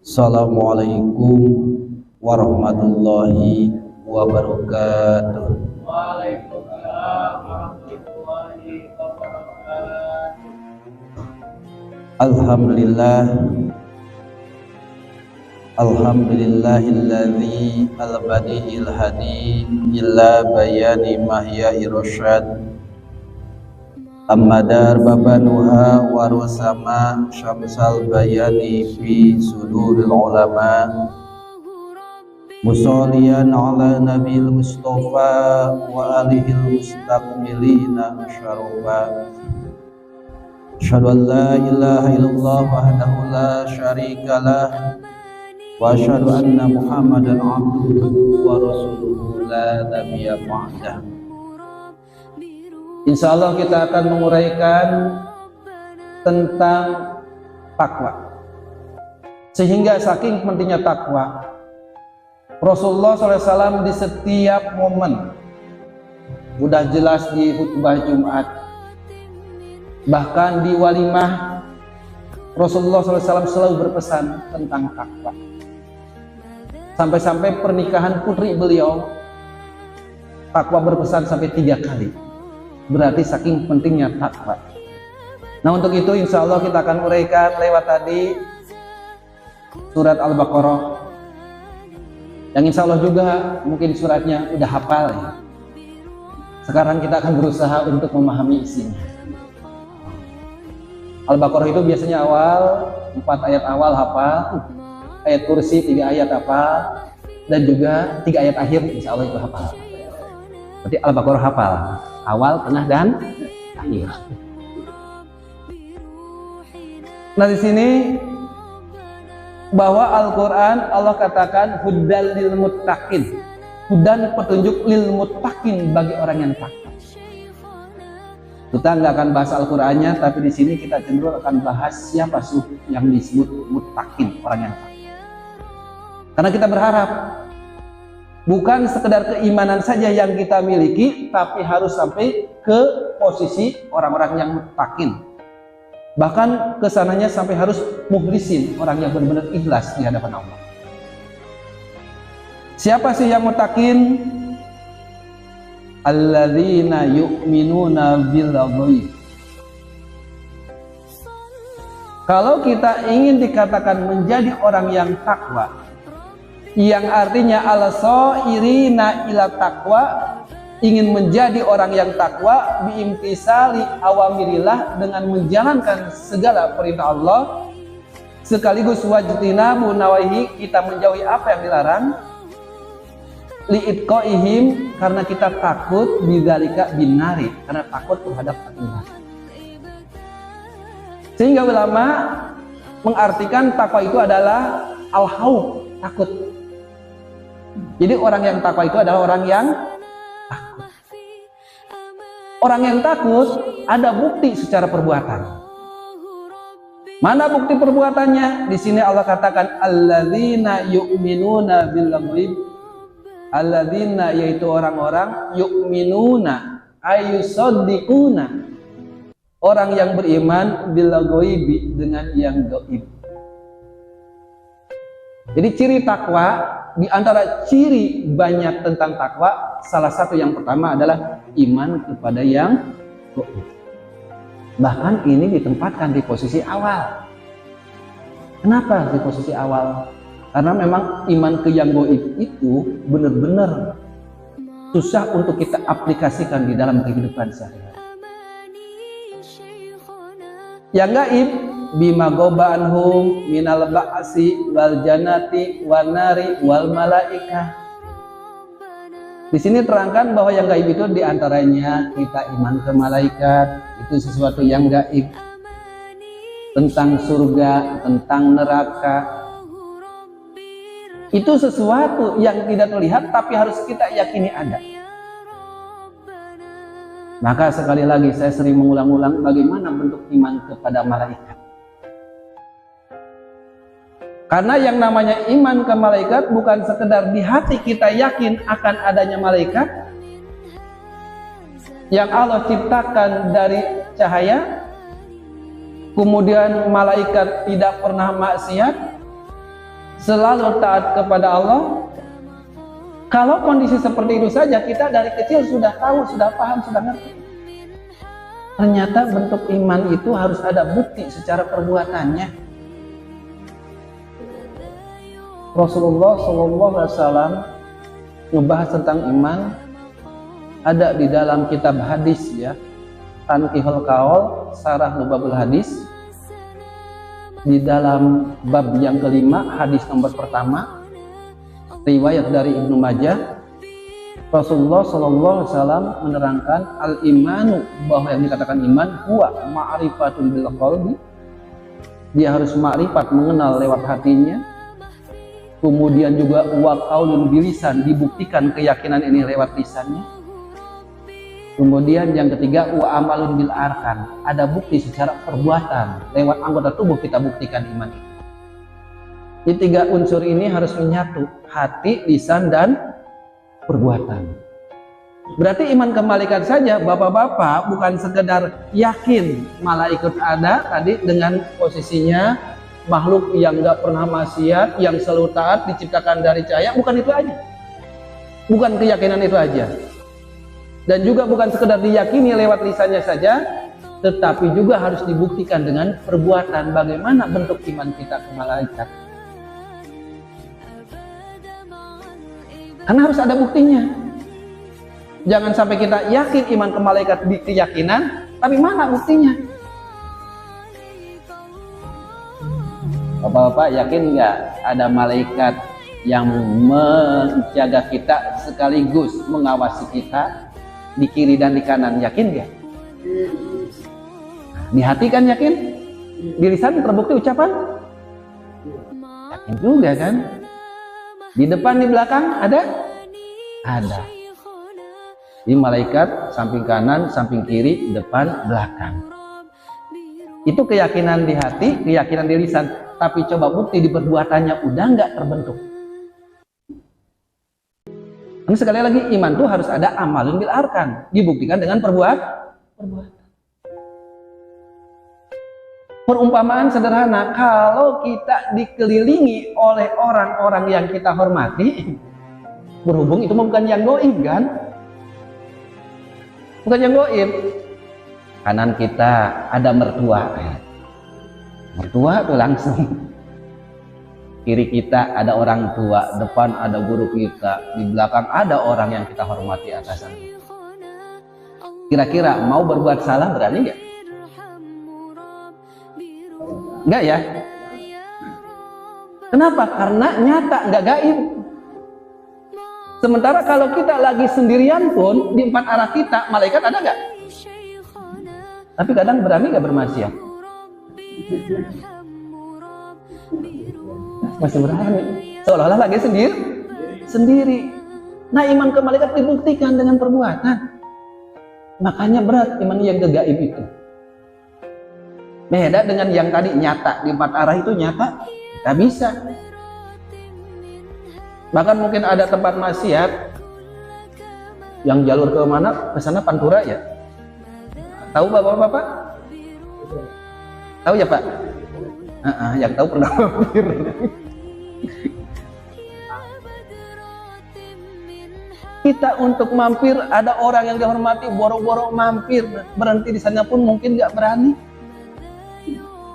Assalamualaikum warahmatullahi wabarakatuh. Waalaikumsalam warahmatullahi wabarakatuh. Alhamdulillahilladzi al-badi'il hadi illa bayani mahya'i rasyad Amadar babanuha warusama syamsal bayani fi suduril ulama Musalliyan ala nabil mustafa wa alihil mustaqmilina syarafa Asyhadu an la ilaha illallah wahdahu la syarikalah wa asyhadu anna muhammadan abduhu wa rasuluhu la nabiyya ba'dah. Insyaallah kita akan menguraikan tentang takwa. Sehingga saking pentingnya takwa, Rasulullah SAW di setiap momen, udah jelas di khutbah Jumat, bahkan di walimah, Rasulullah SAW selalu berpesan tentang takwa. Sampai-sampai pernikahan putri beliau, takwa berpesan sampai 3 kali. Berarti saking pentingnya takwa. Nah, untuk itu insya Allah kita akan uraikan lewat tadi surat Al-Baqarah, yang insya Allah juga mungkin suratnya udah hafal ya. Sekarang kita akan berusaha untuk memahami isinya. Al-Baqarah itu biasanya awal 4 ayat awal hafal, ayat kursi 3 ayat hafal, dan juga 3 ayat akhir insya Allah itu hafal. Berarti Al-Baqarah hafal awal, tengah, dan akhir. Nah, di sini bahwa Al-Quran Allah katakan hudal lil muttaqin, hudan petunjuk lil muttaqin bagi orang yang takwa. Kita nggak akan bahas Al-Qurannya, tapi di sini kita cenderung akan bahas siapa sih yang disebut muttaqin, orang yang takwa. Karena kita berharap bukan sekedar keimanan saja yang kita miliki, tapi harus sampai ke posisi orang-orang yang muttaqin. Bahkan kesananya sampai harus mukhlisin, orang yang benar-benar ikhlas di hadapan Allah. Siapa sih yang muttaqin? Alladzina yu'minuna bil ghaib. Kalau kita ingin dikatakan menjadi orang yang takwa, yang artinya al-sairina ila taqwa, ingin menjadi orang yang takwa, biimtisali awamirillah, dengan menjalankan segala perintah Allah, sekaligus wajtinabu nawahi, kita menjauhi apa yang dilarang, liitqaihim, karena kita takut bidzalika binari, karena takut terhadap api neraka. Sehingga ulama mengartikan takwa itu adalah al-khawf, takut. Jadi orang yang takwa itu adalah orang yang takut. Orang yang takut ada bukti secara perbuatan. Mana bukti perbuatannya? Di sini Allah katakan alladzina yu'minuna bil ghaib. Alladzina yaitu orang-orang yu'minuna ayusaddiquna, orang yang beriman bil ghaib, dengan yang gaib. Jadi ciri takwa, di antara ciri banyak tentang takwa, salah satu yang pertama adalah iman kepada yang gaib. Bahkan ini ditempatkan di posisi awal. Kenapa di posisi awal? Karena memang iman ke yang gaib itu benar-benar susah untuk kita aplikasikan di dalam kehidupan sehari-hari. Yang gaib bima goba anhum minal ba'si wal janati wan nari wal malaikah. Di sini terangkan bahwa yang gaib itu diantaranya kita iman ke malaikat, itu sesuatu yang gaib, tentang surga, tentang neraka, itu sesuatu yang tidak terlihat tapi harus kita yakini ada. Maka sekali lagi saya sering mengulang-ulang bagaimana bentuk iman kepada malaikat. Karena yang namanya iman ke malaikat bukan sekedar di hati kita yakin akan adanya malaikat yang Allah ciptakan dari cahaya, kemudian malaikat tidak pernah maksiat, selalu taat kepada Allah. Kalau kondisi seperti itu saja, kita dari kecil sudah tahu, sudah paham, sudah ngerti. Ternyata bentuk iman itu harus ada bukti secara perbuatannya. Rasulullah SAW ngebahas tentang iman ada di dalam kitab hadis ya, Tanqihul Qaul, Sarah Lubabul Hadis, di dalam bab yang kelima, hadis nomor pertama, riwayat dari Ibnu Majah. Rasulullah SAW menerangkan al-imanu, bahwa yang dikatakan iman huwa ma'rifatun bil qalbi, dia harus ma'rifat, mengenal lewat hatinya. Kemudian juga wa qaulun bilisan, dibuktikan keyakinan ini lewat lisannya. Kemudian yang ketiga wa amalun bil arkan, ada bukti secara perbuatan, lewat anggota tubuh kita buktikan iman itu. Jadi tiga unsur ini harus menyatu, hati, lisan, dan perbuatan. Berarti iman ke malaikat saja, bapak-bapak, bukan sekedar yakin malaikat ada tadi dengan posisinya makhluk yang nggak pernah maksiat, yang selalu taat, diciptakan dari cahaya, bukan itu aja. Bukan keyakinan itu aja. Dan juga bukan sekedar diyakini lewat lisannya saja, tetapi juga harus dibuktikan dengan perbuatan. Bagaimana bentuk iman kita ke malaikat? Karena harus ada buktinya. Jangan sampai kita yakin iman ke malaikat di keyakinan, tapi mana buktinya? Bapak-bapak yakin nggak ada malaikat yang menjaga kita sekaligus mengawasi kita di kiri dan di kanan? Yakin nggak? Di hati kan yakin? Di lisan terbukti ucapan? Yakin juga kan? Di depan, di belakang ada? Ada. Di malaikat samping kanan, samping kiri, depan, belakang. Itu keyakinan di hati, keyakinan di lisan. Tapi coba bukti di perbuatannya, udah nggak terbentuk. Ini sekali lagi, iman itu harus ada amalun bil arkan, dibuktikan dengan perbuatan. Perumpamaan sederhana, kalau kita dikelilingi oleh orang-orang yang kita hormati, berhubung itu bukan yang goib kan? Bukan yang goib. Kanan kita ada mertua. Mertua tuh langsung. Kiri kita ada orang tua, depan ada guru kita, di belakang ada orang yang kita hormati atasan. Kira-kira mau berbuat salah berani nggak? Enggak ya? Kenapa? Karena nyata, nggak gaib. Sementara kalau kita lagi sendirian pun, di empat arah kita, malaikat ada nggak? Tapi kadang berani nggak bermaksiat? Masih berani. Seolah-olah lagi sendiri. Nah, iman ke malaikat dibuktikan dengan perbuatan. Makanya berat iman yang ke gaib itu. Beda dengan yang tadi nyata, di empat arah itu nyata, kita bisa. Bahkan mungkin ada tempat maksiat yang jalur ke mana? Ke sana Pantura ya. Tahu bapak-bapak? Tahu ya Pak? Yang tahu pernah mampir. Kita untuk mampir, ada orang yang dihormati, boro-boro mampir, berhenti di sana pun mungkin nggak berani.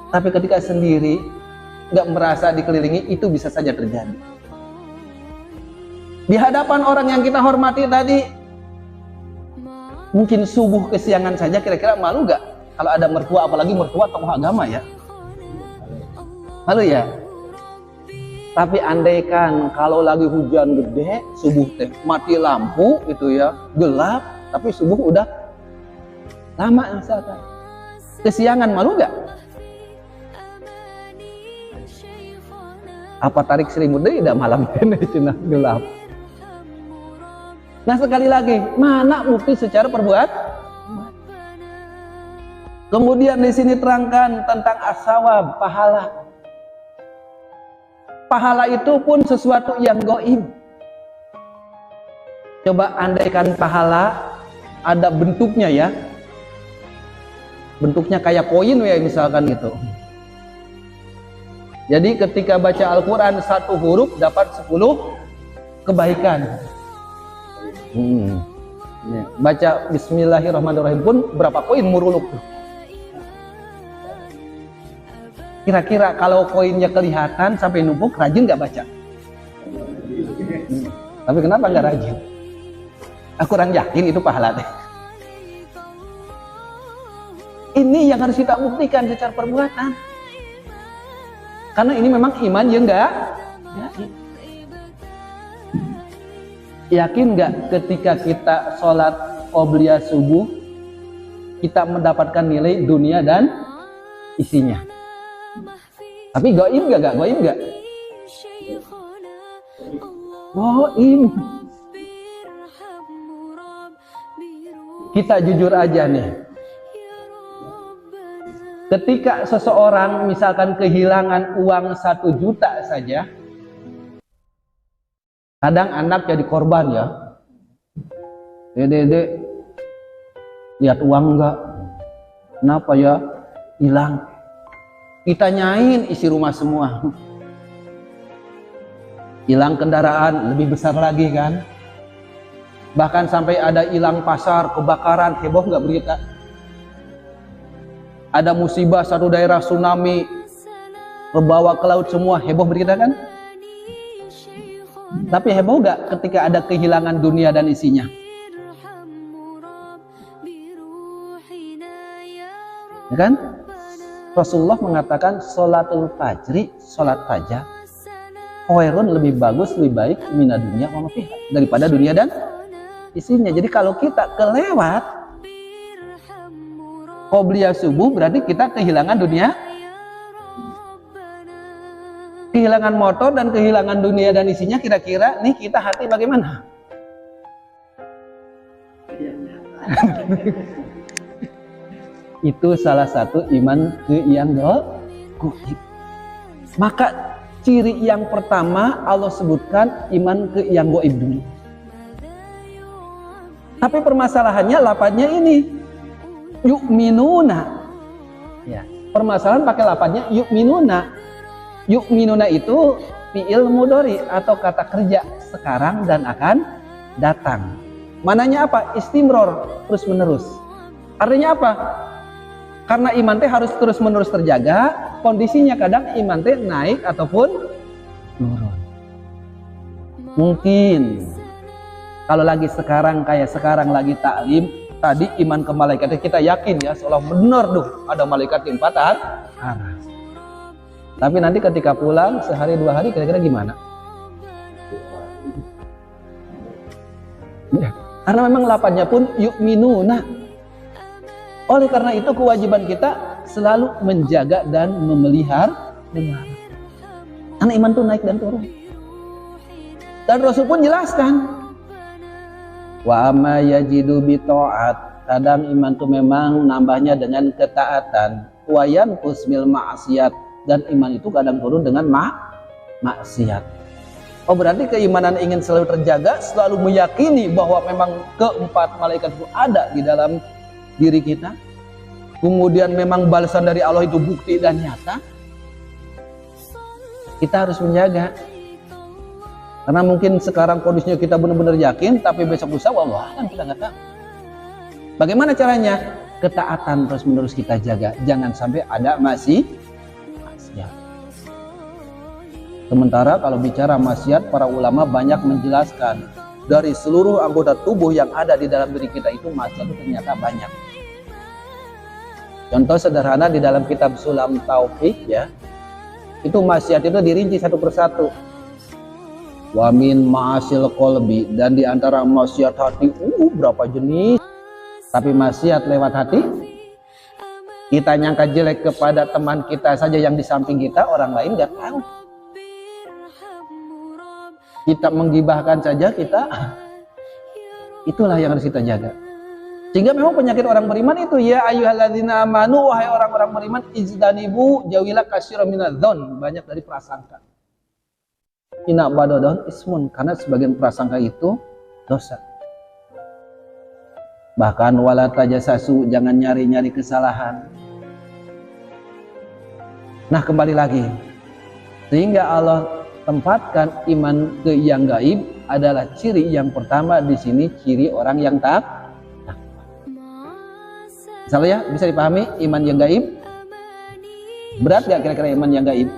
Tapi ketika sendiri, nggak merasa dikelilingi, itu bisa saja terjadi. Di hadapan orang yang kita hormati tadi, mungkin subuh kesiangan saja, kira-kira malu nggak? Kalau ada mertua, apalagi mertua tokoh agama ya. Malu ya? Tapi andaikan kalau lagi hujan gede, subuh teh mati lampu itu ya, gelap, tapi subuh udah lama misalkan. Kesiangan malu nggak? Apa tarik selimut deh udah malam ini cina gelap. Nah sekali lagi, mana bukti secara perbuatan? Kemudian di sini terangkan tentang as-sawab, pahala. Pahala itu pun sesuatu yang gaib. Coba andaikan pahala ada bentuknya ya. Bentuknya kayak koin ya misalkan gitu. Jadi ketika baca Al-Quran 1 huruf dapat 10 kebaikan. Ya. Baca Bismillahirrahmanirrahim pun berapa koin muruluk tuh. Kira-kira kalau koinnya kelihatan sampai numpuk, rajin nggak baca? Tapi kenapa nggak rajin? Aku kurang yakin itu pahala teh. Ini yang harus kita buktikan secara perbuatan. Karena ini memang iman yang nggak yakin. Yakin nggak ketika kita sholat qobliyah subuh kita mendapatkan nilai dunia dan isinya? Tapi goib nggak? Goib nggak? Goib. Kita jujur aja nih. Ketika seseorang misalkan kehilangan uang 1 juta saja, kadang anak jadi korban ya. Dede, lihat uang enggak? Kenapa ya? Hilang. Kita nyain isi rumah semua. Hilang kendaraan lebih besar lagi kan? Bahkan sampai ada hilang pasar, kebakaran, heboh nggak berita? Ada musibah satu daerah tsunami, terbawa ke laut semua, heboh berita kan? Tapi heboh nggak ketika ada kehilangan dunia dan isinya? Ya kan? Rasulullah mengatakan sholatul fajri, sholat fajar, khairun, lebih bagus, lebih baik mina dunia wa ma fiha, daripada dunia dan isinya. Jadi kalau kita kelewat qobliyah subuh berarti kita kehilangan dunia, kehilangan motor dan kehilangan dunia dan isinya. Kira-kira nih kita hati bagaimana? Itu salah satu iman ke yang gaib. Maka ciri yang pertama Allah sebutkan iman ke yang gaib dulu. Tapi permasalahannya lapatnya ini yu'minuna. Ya, permasalahan pakai lapatnya yu'minuna. Yu'minuna itu fi'il mudhari atau kata kerja sekarang dan akan datang. Mananya apa? Istimror, terus menerus. Artinya apa? Karena iman teh harus terus menerus terjaga, kondisinya kadang iman teh naik ataupun turun. Mungkin kalau lagi sekarang kayak sekarang lagi taklim, tadi iman ke malaikatnya kita yakin ya, seolah benar tuh ada malaikat di 4 arah. Tapi nanti ketika pulang sehari 2 hari kira-kira gimana? Ya, karena memang lapatnya pun yu'minuna. Oleh karena itu kewajiban kita selalu menjaga dan memelihara. Karena iman itu naik dan turun. Dan Rasul pun jelaskan, wa amma yajidu bi ta'at, kadang iman itu memang nambahnya dengan ketaatan, wa yanqus bil ma'siyat, dan iman itu kadang turun dengan maksiat. Oh, berarti keimanan ingin selalu terjaga, selalu meyakini bahwa memang keempat malaikat itu ada di dalam diri kita, kemudian memang balasan dari Allah itu bukti dan nyata. Kita harus menjaga, karena mungkin sekarang kondisinya kita benar-benar yakin, tapi besok lusa wallah kan kita nggak tahu. Bagaimana caranya? Ketaatan terus menerus kita jaga, jangan sampai ada maksiat. Sementara kalau bicara maksiat, para ulama banyak menjelaskan dari seluruh anggota tubuh yang ada di dalam diri kita itu maksiat itu ternyata banyak. Contoh sederhana di dalam kitab Sulam Taufik ya, itu maksiat itu dirinci satu persatu. Wa min ma'asil qalbi, dan di antara maksiat hati berapa jenis. Tapi maksiat lewat hati, kita nyangka jelek kepada teman kita saja yang di samping kita, orang lain nggak tahu. Kita menggibahkan saja kita, itulah yang harus kita jaga. Sehingga memang penyakit orang beriman itu, ya ayyuhalladzina amanu, wahai orang-orang beriman, ijtanibu jauhilah katsiran minadz-dzann, banyak dari prasangka. Inna ba'dadh ismun, karena sebagian prasangka itu dosa. Bahkan wala tajassasu, jangan nyari-nyari kesalahan. Nah, kembali lagi, Sehingga Allah tempatkan iman ke yang gaib adalah ciri yang pertama di sini, ciri orang yang takwa. Misalnya ya, bisa dipahami iman yang gaib? Berat gak kira-kira iman yang gaib?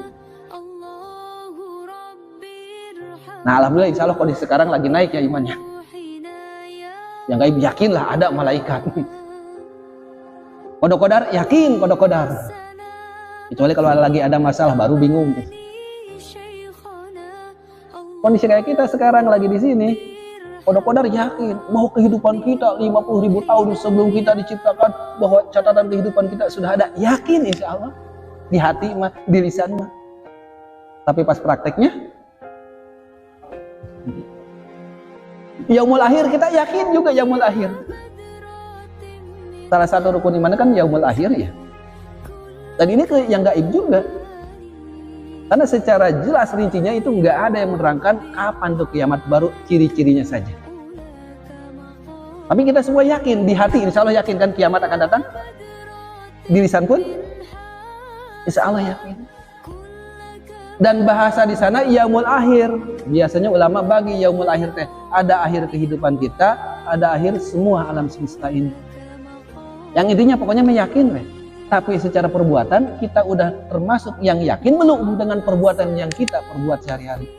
Nah alhamdulillah insya Allah kondisi sekarang lagi naik ya imannya. Yang gaib yakinlah ada malaikat. Kodok kodar yakin kodok kodar. Kecuali kalau lagi ada masalah baru bingung. Kondisi kayak kita sekarang lagi di sini, kodok kodar yakin bahwa kehidupan kita 50.000 tahun sebelum kita diciptakan, bahwa catatan kehidupan kita sudah ada. Yakin insya Allah di hati mah, di lisan mah. Tapi pas prakteknya, yaumul akhir kita yakin juga yaumul akhir. Salah satu rukun iman kan yaumul akhir ya. Dan ini yang gaib juga. Karena secara jelas rincinya itu nggak ada yang menerangkan kapan tuh kiamat, baru ciri-cirinya saja. Tapi kita semua yakin, di hati insya Allah yakin kan kiamat akan datang. Di lisan pun insya Allah yakin. Dan bahasa di sana yaumul akhir. Biasanya ulama bagi yaumul akhir teh ada akhir kehidupan kita, ada akhir semua alam semesta ini. Yang intinya pokoknya meyakin weh. Tapi secara perbuatan kita udah termasuk yang yakin belum dengan perbuatan yang kita perbuat sehari-hari?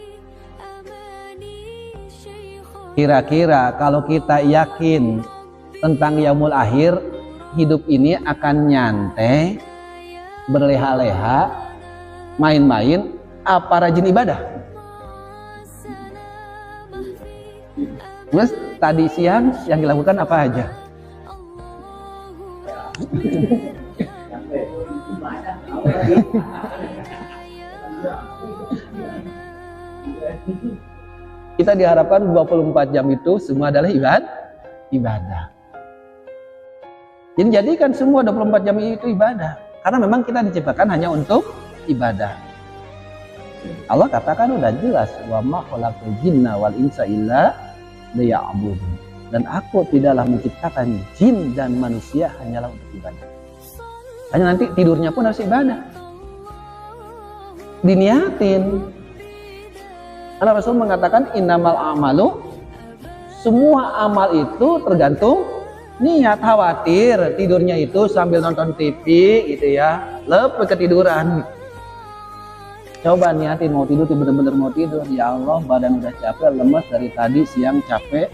Kira-kira kalau kita yakin tentang yaumul akhir, hidup ini akan nyantai, berleha-leha, main-main, apa rajin ibadah? Terus tadi siang yang dilakukan apa aja? Kita diharapkan 24 jam itu semua adalah ibadah. Jadi jadikan semua 24 jam itu ibadah. Karena memang kita diciptakan hanya untuk ibadah. Allah katakan udah jelas, wa ma khalaqul jinna wal insa illa liya'budun. Dan aku tidaklah menciptakan jin dan manusia hanyalah untuk ibadah. Hanya nanti tidurnya pun harus ibadah. Diniatin. Karena Rasul mengatakan innamal amalu, semua amal itu tergantung niat. Khawatir tidurnya itu sambil nonton TV gitu ya, lepas ketiduran. Coba niatin mau tidur, bener-bener mau tidur. Ya Allah, badan udah capek, lemas dari tadi siang capek.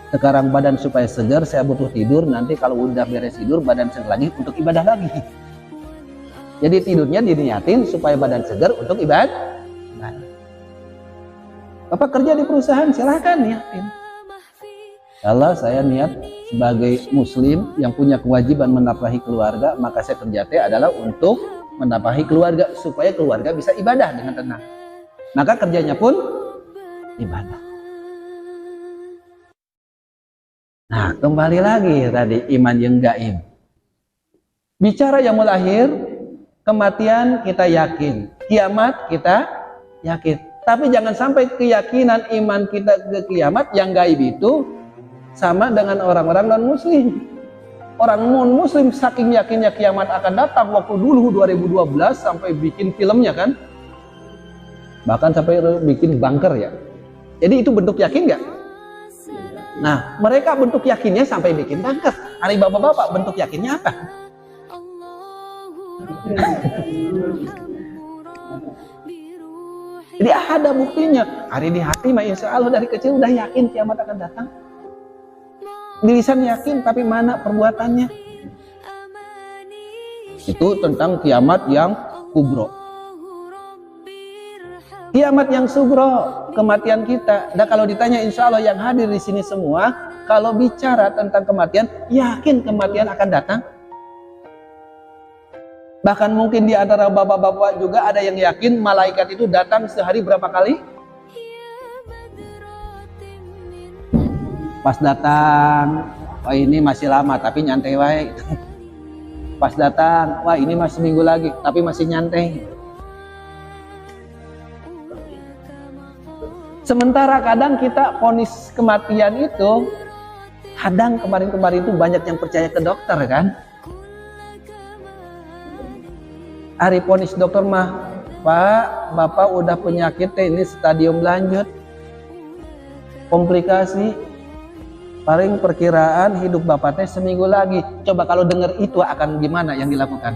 Sekarang badan supaya segar, saya butuh tidur. Nanti kalau udah beres tidur, badan segar lagi untuk ibadah lagi. Jadi tidurnya diniatin supaya badan segar untuk ibadah. Bapak kerja di perusahaan, silahkan niatin. Kalau saya niat sebagai muslim yang punya kewajiban menafkahi keluarga, maka saya kerja adalah untuk menafkahi keluarga supaya keluarga bisa ibadah dengan tenang. Maka kerjanya pun ibadah. Nah, kembali lagi tadi iman yang gaib. Bicara yaumul akhir, kematian kita yakin, kiamat kita yakin. Tapi jangan sampai keyakinan iman kita ke kiamat yang gaib itu sama dengan orang-orang non-muslim. Orang non-muslim saking yakinnya kiamat akan datang waktu dulu 2012 sampai bikin filmnya kan. Bahkan sampai bikin bunker ya. Jadi itu bentuk yakin nggak? Nah, mereka bentuk yakinnya sampai bikin bunker. Hari bapak-bapak bentuk yakinnya apa? Jadi ada buktinya. Hari di hati mah insya Allah dari kecil udah yakin kiamat akan datang. Di lisan yakin, tapi mana perbuatannya? Itu tentang kiamat yang kubro. Kiamat yang sugro, kematian kita. Nah kalau ditanya insya Allah yang hadir di sini semua, kalau bicara tentang kematian, yakin kematian akan datang. Bahkan mungkin di antara bapak-bapak juga ada yang yakin malaikat itu datang sehari berapa kali? Pas datang, wah ini masih lama tapi nyantai wae. Pas datang, wah ini masih minggu lagi tapi masih nyantai. Sementara kadang kita vonis kematian itu, kadang kemarin-kemarin itu banyak yang percaya ke dokter kan. Hari vonis dokter mah Bapak udah penyakit ini stadium lanjut, komplikasi, paling perkiraan hidup Bapak teh seminggu lagi. Coba kalau dengar itu akan gimana yang dilakukan?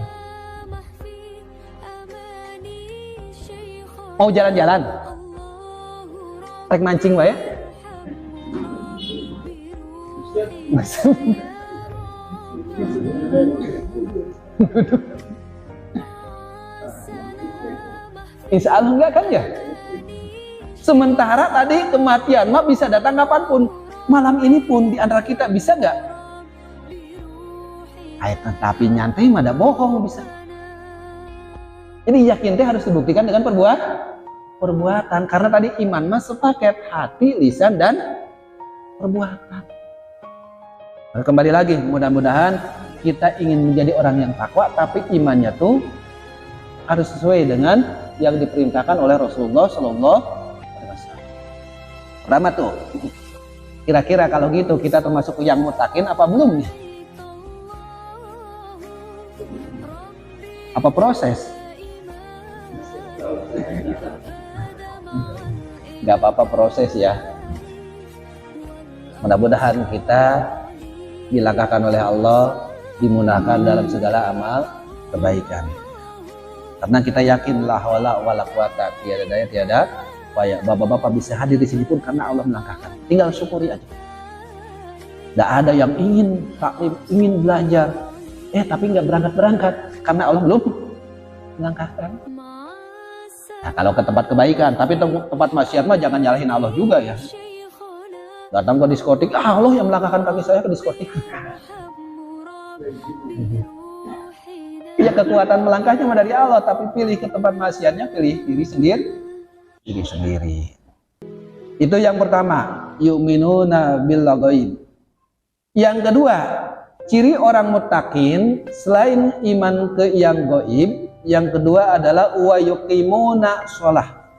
Mau jalan-jalan? Rek mancing wae? Insya Allah enggak kan ya? Sementara tadi kematian mah bisa datang kapanpun. Malam ini pun di antara kita bisa nggak? Tapi nyantai mah ada bohong bisa. Jadi yakin teh harus dibuktikan dengan perbuatan. Karena tadi iman mah sepaket hati, lisan dan perbuatan. Nah, kembali lagi, mudah-mudahan kita ingin menjadi orang yang takwa, tapi imannya tuh harus sesuai dengan yang diperintahkan oleh Rasulullah Sallallahu Alaihi Wasallam. Pertama tuh, kira-kira kalau gitu kita termasuk yang mutakin apa belum nih? Apa proses? Gak apa-apa proses ya. Mudah-mudahan kita dilangkahkan oleh Allah, dimudahkan dalam segala amal kebaikan. Karena kita yakin la haula wala quwata, tiada daya tiada upaya. Bapak-bapak bisa hadir di sini pun karena Allah melangkahkan. Tinggal syukuri aja. Tidak ada yang ingin taklim, ingin belajar, tapi nggak berangkat karena Allah belum melangkahkan. Nah, kalau ke tempat kebaikan, tapi tempat maksiat mah jangan nyalahin Allah juga ya. Datang ke diskotik, Allah yang melangkahkan kaki saya ke diskotik. Ya kekuatan melangkahnya mah dari Allah, tapi pilih ke tempat maksiatnya, pilih diri sendiri. Itu yang pertama, yu'minuna bil ghaib. Yang kedua, ciri orang muttaqin selain iman ke yang gaib, yang kedua adalah wa yuqimuna shalah,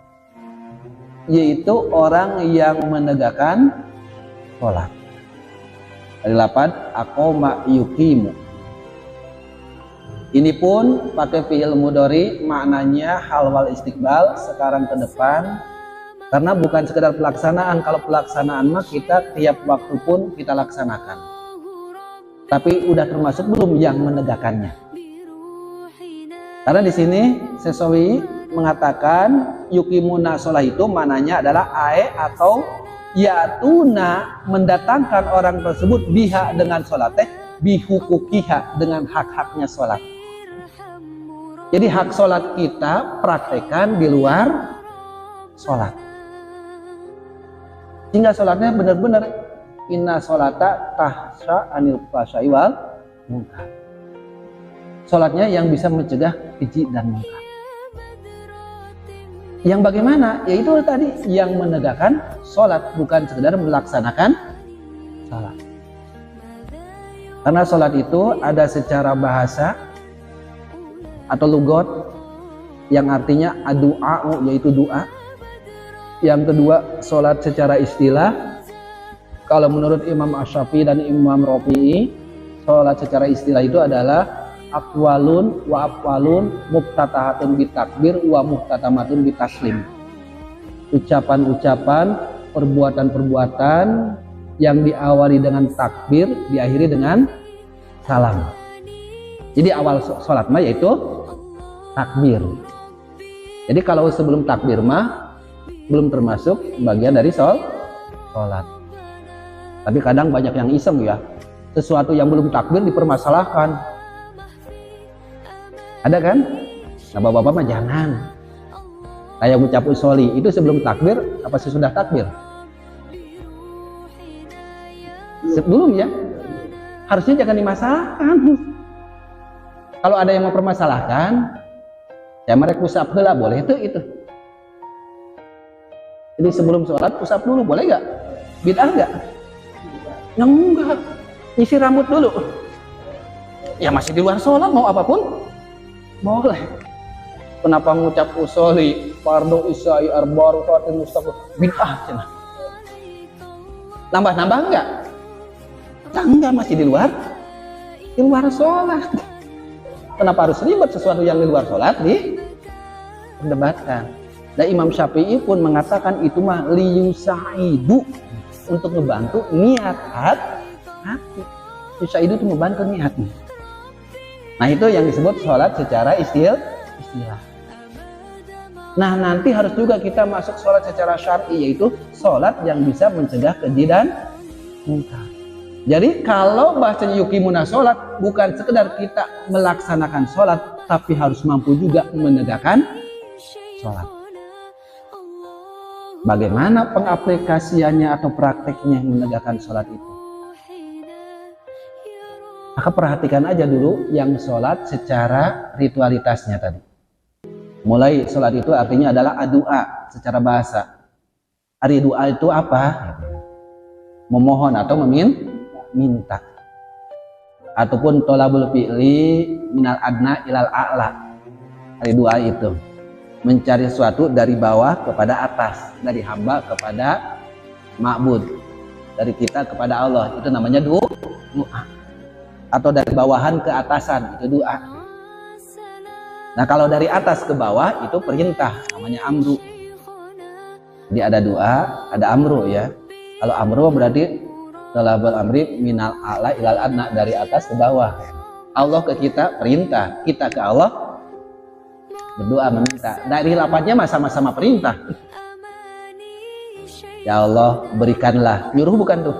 yaitu orang yang menegakkan sholat. Dari 8, aqoma yuqimu. Ini pun pakai fi'il mudhari, maknanya hal wal istiqbal, sekarang ke depan. Karena bukan sekedar pelaksanaan. Kalau pelaksanaan mah kita tiap waktu pun kita laksanakan. Tapi udah termasuk belum yang menegakkannya. Karena di sini Sesawi mengatakan yuqimuna shalah itu maknanya adalah atau yatuna, mendatangkan orang tersebut biha dengan sholat bihukukiha, dengan hak-haknya sholat. Jadi hak sholat kita praktekkan di luar sholat, sehingga sholatnya benar-benar inna sholata tahsya anil fahsya'i wal munkar. Sholatnya yang bisa mencegah keji dan munkar. Yang bagaimana? Yaitu tadi yang menegakkan sholat, bukan sekedar melaksanakan sholat. Karena sholat itu ada secara bahasa atau lugot yang artinya adu'a, yaitu doa. Yang kedua, sholat secara istilah. Kalau menurut Imam Asy-Syafi'i dan Imam Rafi'i, sholat secara istilah itu adalah aqwalun wa afwalun muftatahatun bitakbir wa muftatamatun bitaslim. Ucapan-ucapan, perbuatan-perbuatan yang diawali dengan takbir, diakhiri dengan salam. Jadi awal sholat mah yaitu takbir. Jadi kalau sebelum takbir mah belum termasuk bagian dari sholat. Tapi kadang banyak yang iseng ya, sesuatu yang belum takbir dipermasalahkan. Ada kan? Nah, bapak-bapak mah jangan. Kayak ngucap usoli itu sebelum takbir apa sesudah takbir? Sebelum ya. Harusnya jangan dimasalahkan. Kalau ada yang mempermasalahkan, ya mereka usap heula, boleh itu. Jadi sebelum sholat usap dulu, boleh nggak? Bid'ah nggak? Yang enggak, isi rambut dulu. Ya masih di luar sholat, mau apapun boleh. Kenapa ngucap usoli fardu isya'i arba'u rakaatin mustaqim? Bid'ah cenah. Nambah-nambah enggak? Enggak, masih di luar sholat. Kenapa harus ribet sesuatu yang di luar sholat perdebatkan. Dan Imam Syafi'i pun mengatakan itu mah liyusaidu, untuk ngebantu niat hati. Yusaidu itu membantu niatnya. Nah itu yang disebut sholat secara istilah. Nah nanti harus juga kita masuk sholat secara syar'i, yaitu sholat yang bisa mencegah keji dan munkar. Jadi kalau bahasanya yukimuna sholat, bukan sekedar kita melaksanakan sholat, tapi harus mampu juga menegakkan sholat. Bagaimana pengaplikasiannya atau prakteknya menegakkan sholat itu? Maka perhatikan aja dulu yang sholat secara ritualitasnya tadi. Mulai sholat itu artinya adalah adua secara bahasa. Ari doa itu apa? Memohon atau meminta. Ataupun tolabul fi'li minal adna ilal a'la. Ari doa itu mencari sesuatu dari bawah kepada atas, dari hamba kepada ma'bud, dari kita kepada Allah, itu namanya doa. Atau dari bawahan ke atasan, itu doa. Nah kalau dari atas ke bawah itu perintah, namanya amru. Jadi ada doa, ada amru ya. Kalau amru berarti talabul amri minal a'la ilal adna, dari atas ke bawah. Allah ke kita perintah, kita ke Allah berdoa meminta. Dari lapatnya mah sama-sama perintah. Ya Allah berikanlah, nyuruh bukan tuh?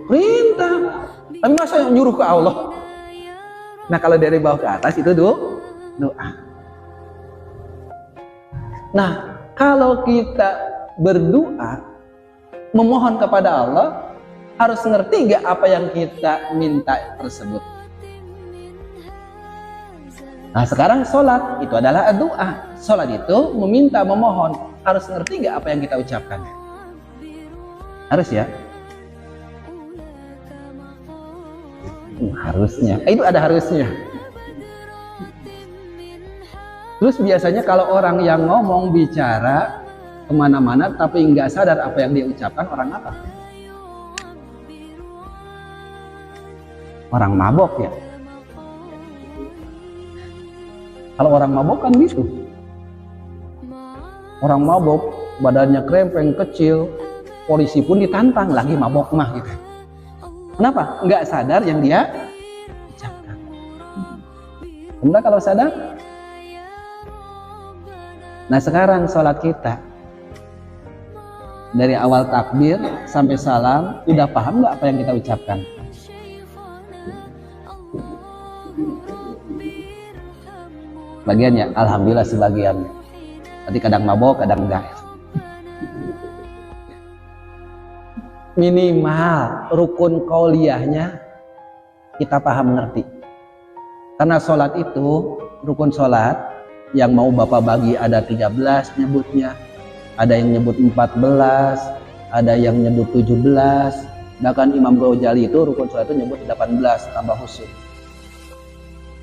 Perintah. Tapi masa nyuruh ke Allah? Nah kalau dari bawah ke atas itu doa. Nah kalau kita berdoa memohon kepada Allah, harus ngerti gak apa yang kita minta tersebut. Nah sekarang sholat itu adalah doa. Sholat itu meminta, memohon. Harus ngerti gak apa yang kita ucapkan? Harus ya? Harusnya. Itu ada harusnya. Terus biasanya kalau orang yang ngomong bicara kemana-mana tapi nggak sadar apa yang dia ucapkan, orang apa? Orang mabok ya. Kalau orang mabok kan gitu. Orang mabok badannya krempeng kecil, polisi pun ditantang lagi mabok mah gitu. Kenapa? Nggak sadar yang dia ucapkan. Kemudian kalau sadar, nah sekarang sholat kita dari awal takbir sampai salam udah paham nggak apa yang kita ucapkan? Bagian ya, alhamdulillah sebagian. Tadi kadang mabok, kadang enggak. Minimal rukun qauliyahnya kita paham ngerti. Karena sholat itu, rukun sholat yang mau Bapak bagi ada 13 nyebutnya, ada yang nyebut 14, ada yang nyebut 17, bahkan Imam Ghazali itu rukun sholat itu nyebut 18 tambah khusyuk.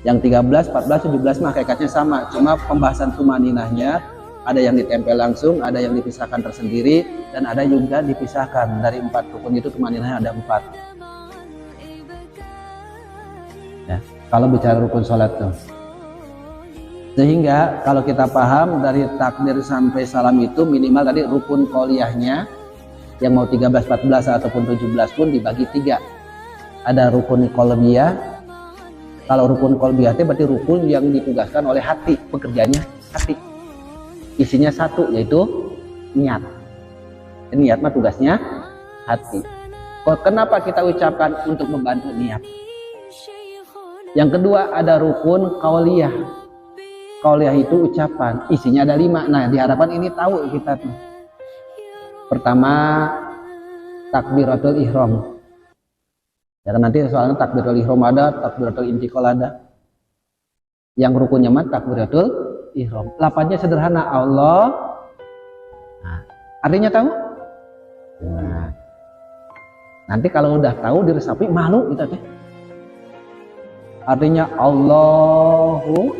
Yang 13, 14, 17 mah hakikatnya sama, cuma pembahasan tumaninahnya ada yang ditempel langsung, ada yang dipisahkan tersendiri, dan ada juga dipisahkan. Dari 4 rukun itu tumaninahnya ada 4. Ya, kalau bicara rukun sholat tuh. Sehingga kalau kita paham dari takbir sampai salam itu minimal tadi rukun qauliyahnya yang mau 13, 14 ataupun 17 pun dibagi 3. Ada rukun qalbiyah. Kalau rukun qalbiyah itu berarti rukun yang ditugaskan oleh hati, pekerjaannya hati. Isinya satu, yaitu niat. Niat mah tugasnya hati. Kenapa kita ucapkan untuk membantu niat? Yang kedua ada rukun qauliyah. Qauliyah itu ucapan, isinya ada 5. Nah di hadapan ini tahu kita tuh. Pertama takbiratul ihram. Ya kan nanti soalnya takbiratul ihram ada, takbiratul intiqal ada. Yang rukunnya mah takbiratul ihram. Lafadznya sederhana, Allah. Nah, artinya tahu? Nah, nanti kalau udah tahu diresapi malu kita teh. Artinya Allahu,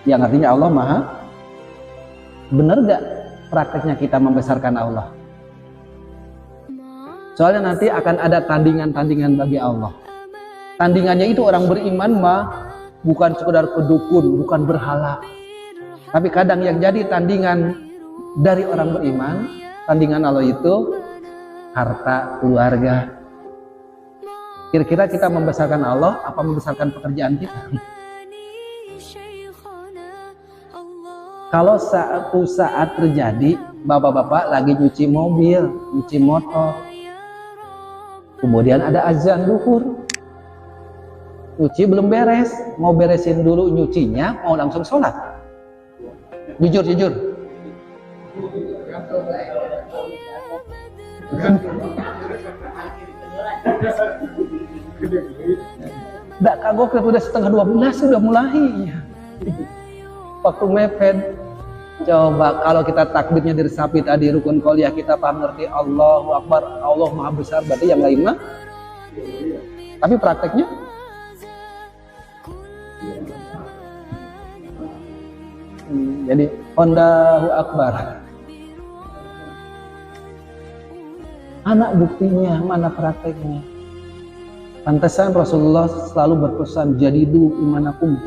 yang artinya Allah Maha. Bener gak prakteknya kita membesarkan Allah? Soalnya nanti akan ada tandingan-tandingan bagi Allah. Tandingannya itu orang beriman mah bukan sekedar kedukun, bukan berhala. Tapi kadang yang jadi tandingan dari orang beriman, tandingan Allah itu harta, keluarga. Kira-kira kita membesarkan Allah apa membesarkan pekerjaan kita? Kalau suatu saat terjadi, bapak-bapak lagi nyuci mobil, nyuci motor, kemudian ada azan zuhur, nyuci belum beres, mau beresin dulu nyucinya, mau langsung sholat. Jujur. Nggak kagok, udah setengah 12 sudah mulai. Waktu mepet. Coba kalau kita takbirnya diresapi tadi rukun qauliyah, kita paham ngerti Allahu Akbar, Allah Maha Besar, berarti yang lain mah. Tapi prakteknya jadi Allahu Akbar. Anak buktinya, mana prakteknya? Pantesan Rasulullah selalu berpesan jadidu imanakum,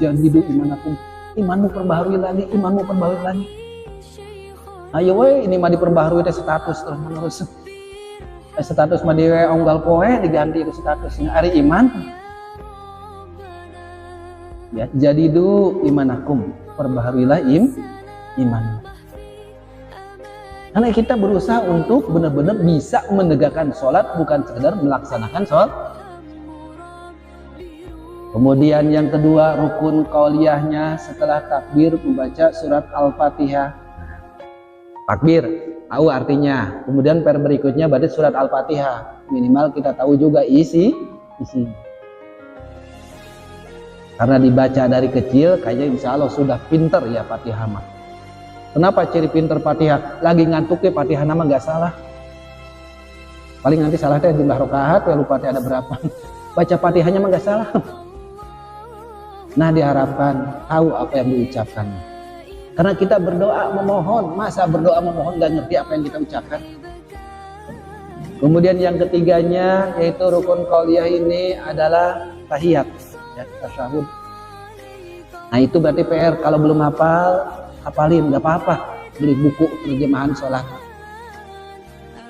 imanmu perbaharui lagi, imanmu perbaharui lagi. Ayo we, ini mah diperbaharui teh status terus menerus. Status mah dewe onggal poe diganti ke statusnya ari iman. Ya, jadidu imanakum, perbaharuilah iman. Karena kita berusaha untuk benar-benar bisa menegakkan sholat, bukan sekedar melaksanakan sholat. Kemudian yang kedua, rukun qauliyahnya setelah takbir membaca surat Al-Fatihah. Takbir, tahu artinya. Kemudian berikutnya berarti surat Al-Fatihah. Minimal kita tahu juga isi. Karena dibaca dari kecil, kayaknya insya Allah sudah pinter ya Fatihah mah. Kenapa ciri pinter Fatihah? Lagi ngantuk ya Fatihah nama nggak salah. Paling nanti salah teh jumlah rakaat, ya lupa teh ada berapa. Baca Fatihahnya mah nggak salah. Nah, diharapkan tahu apa yang diucapkan. Karena kita berdoa memohon, masa berdoa memohon nggak ngerti apa yang kita ucapkan. Kemudian yang ketiganya yaitu rukun qauliyah ini adalah tahiyat, ya, tasyahud. Nah itu berarti PR, kalau belum hafalin nggak apa-apa, beli buku terjemahan sholat.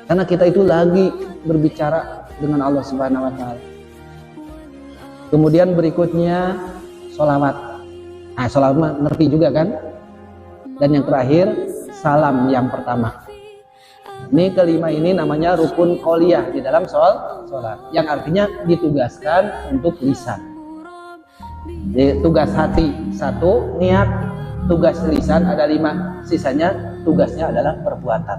Karena kita itu lagi berbicara dengan Allah Subhanahu Wa Taala. Kemudian berikutnya sholawat. Nah sholawat mah ngerti juga kan? Dan yang terakhir salam yang pertama. Ini kelima ini namanya rukun qauliyah di dalam sholat, yang artinya ditugaskan untuk lisan. Jadi, tugas hati 1, niat. Tugas lisan ada 5, sisanya tugasnya adalah perbuatan.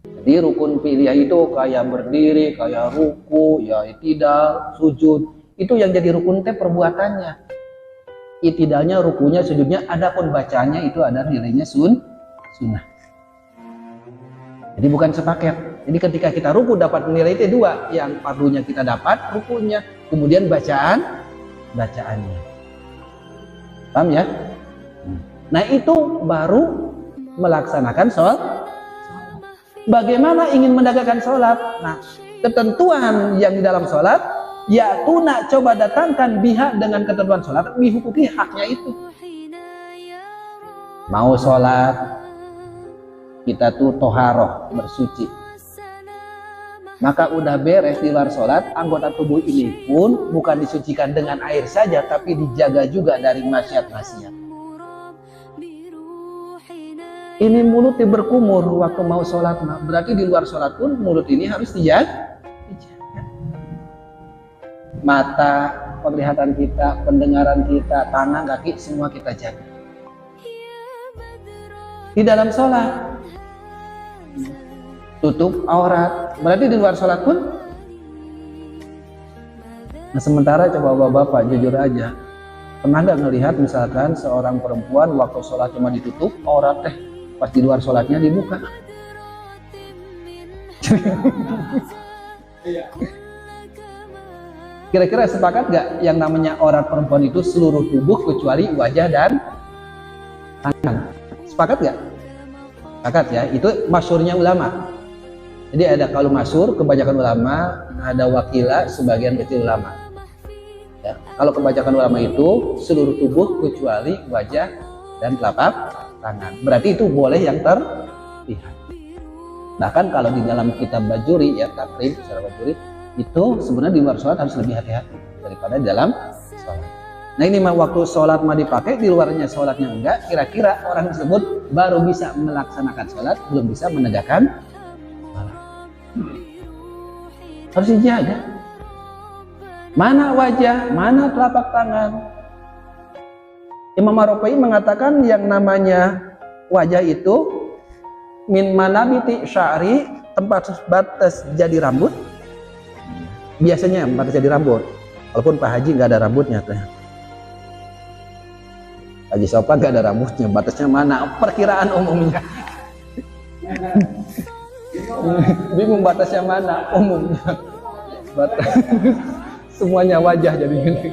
Jadi rukun piliyah itu kayak berdiri, kayak ruku, ya itidal, sujud. Itu yang jadi rukun teh perbuatannya. Itidalnya, rukunya, sujudnya, adapun bacaannya itu ada nilainya sunnah. Jadi bukan sepaket. Jadi ketika kita ruku dapat nilai itu 2, yang fardunya kita dapat rukunya, kemudian bacaannya. Paham ya? Nah itu baru melaksanakan sholat. Bagaimana ingin menegakkan sholat? Nah ketentuan yang di dalam sholat, ya tuna, coba datangkan biha dengan ketentuan sholat, bihukuki haknya itu. Mau sholat, kita tuh toharoh, bersuci. Maka udah beres di luar sholat, anggota tubuh ini pun bukan disucikan dengan air saja, tapi dijaga juga dari maksiat-maksiat. Ini mulut berkumur waktu mau sholat, berarti di luar sholat pun mulut ini harus dijaga. Mata, penglihatan kita, pendengaran kita, tangan, kaki, semua kita jaga. Di dalam sholat tutup aurat, berarti di luar sholat pun. Nah sementara coba bapak-bapak jujur aja, pernah nggak ngelihat misalkan seorang perempuan waktu sholat cuma ditutup aurat teh, pas di luar sholatnya dibuka? Kira-kira sepakat nggak yang namanya aurat perempuan itu seluruh tubuh kecuali wajah dan tangan? Sepakat nggak? Sepakat ya, itu masyhurnya ulama. Jadi ada kalau masyhur kebanyakan ulama, ada wakilah sebagian kecil ulama. Ya. Kalau kebanyakan ulama itu seluruh tubuh kecuali wajah dan telapak tangan. Berarti itu boleh yang terlihat. Bahkan kalau di dalam kitab Bajuri ya, takrib secara Bajuri itu sebenarnya di luar sholat harus lebih hati-hati daripada di dalam sholat. Nah ini mah waktu sholat mah dipakai, di luarnya sholatnya enggak, kira-kira orang tersebut baru bisa melaksanakan sholat, belum bisa menegakkan sholat. Harus dijaga. Mana wajah, mana telapak tangan. Imam Ar-Rafi'i mengatakan yang namanya wajah itu min manabiti sya'ri, tempat batas jadi rambut. Biasanya batas jadi rambut. Walaupun Pak Haji nggak ada rambutnya tuh. Haji Sopan nggak ada rambutnya. Batasnya mana? Perkiraan umumnya. Bingung batasnya mana? Umumnya. Batas. Semuanya wajah jadi gini.